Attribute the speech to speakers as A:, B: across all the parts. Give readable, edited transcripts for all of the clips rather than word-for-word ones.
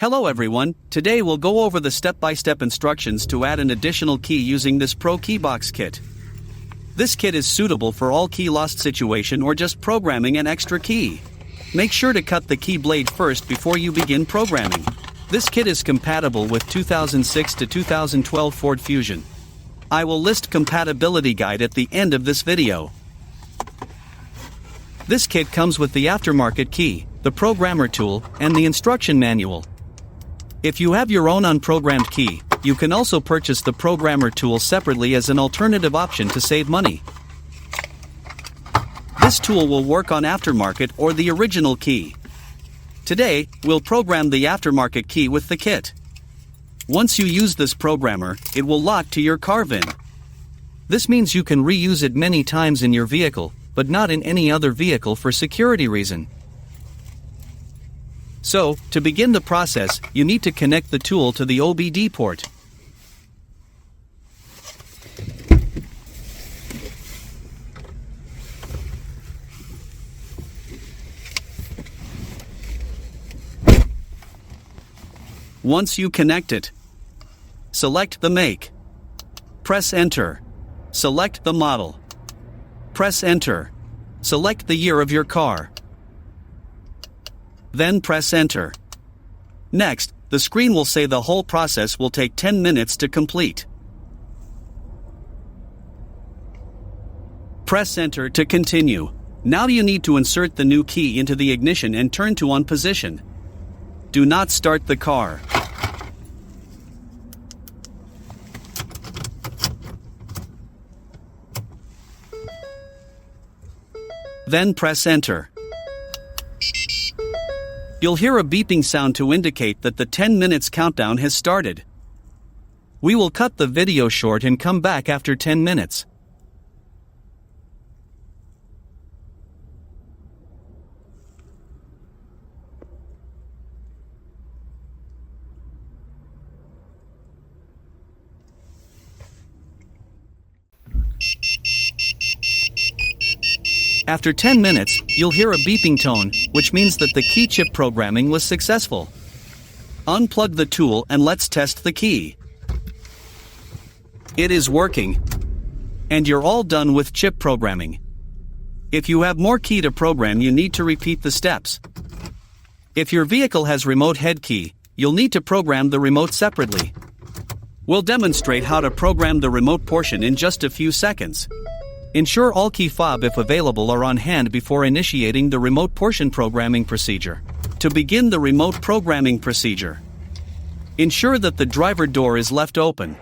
A: Hello everyone, today we'll go over the step-by-step instructions to add an additional key using this ProKeyBox kit. This kit is suitable for all key lost situation or just programming an extra key. Make sure to cut the key blade first before you begin programming. This kit is compatible with 2006 to 2012 Ford Fusion. I will list compatibility guide at the end of this video. This kit comes with the aftermarket key, the programmer tool, and the instruction manual. If you have your own unprogrammed key, you can also purchase the programmer tool separately as an alternative option to save money. This tool will work on aftermarket or the original key. Today, we'll program the aftermarket key with the kit. Once you use this programmer, it will lock to your car VIN. This means you can reuse it many times in your vehicle, but not in any other vehicle for security reason. So, to begin the process, you need to connect the tool to the OBD port. Once you connect it, select the make. Press Enter. Select the model. Press Enter. Select the year of your car. Then press Enter. Next, the screen will say the whole process will take 10 minutes to complete. Press Enter to continue. Now you need to insert the new key into the ignition and turn to on position. Do not start the car. Then press Enter. You'll hear a beeping sound to indicate that the 10 minutes countdown has started. We will cut the video short and come back after 10 minutes. After 10 minutes, you'll hear a beeping tone, which means that the key chip programming was successful. Unplug the tool and let's test the key. It is working. And you're all done with chip programming. If you have more key to program, you need to repeat the steps. If your vehicle has remote head key, you'll need to program the remote separately. We'll demonstrate how to program the remote portion in just a few seconds. Ensure all key fob, if available, are on hand before initiating the remote portion programming procedure. To begin the remote programming procedure, ensure that the driver door is left open.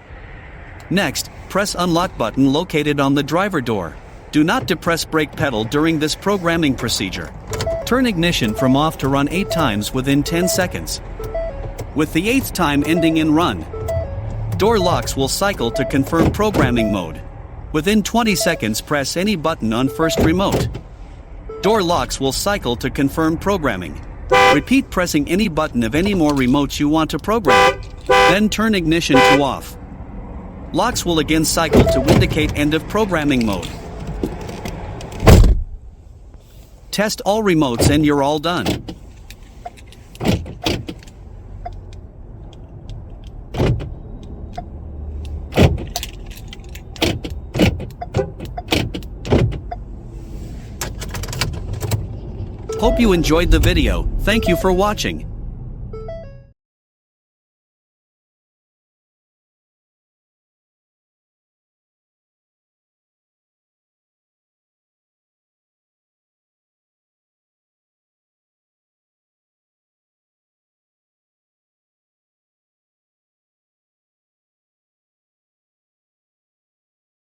A: Next, press unlock button located on the driver door. Do not depress brake pedal during this programming procedure. Turn ignition from off to run 8 times within 10 seconds. With the 8th time ending in run, door locks will cycle to confirm programming mode. Within 20 seconds, press any button on first remote. Door locks will cycle to confirm programming. Repeat pressing any button of any more remotes you want to program. Then turn ignition to off. Locks will again cycle to indicate end of programming mode. Test all remotes and you're all done. Hope you enjoyed the video. Thank you for watching.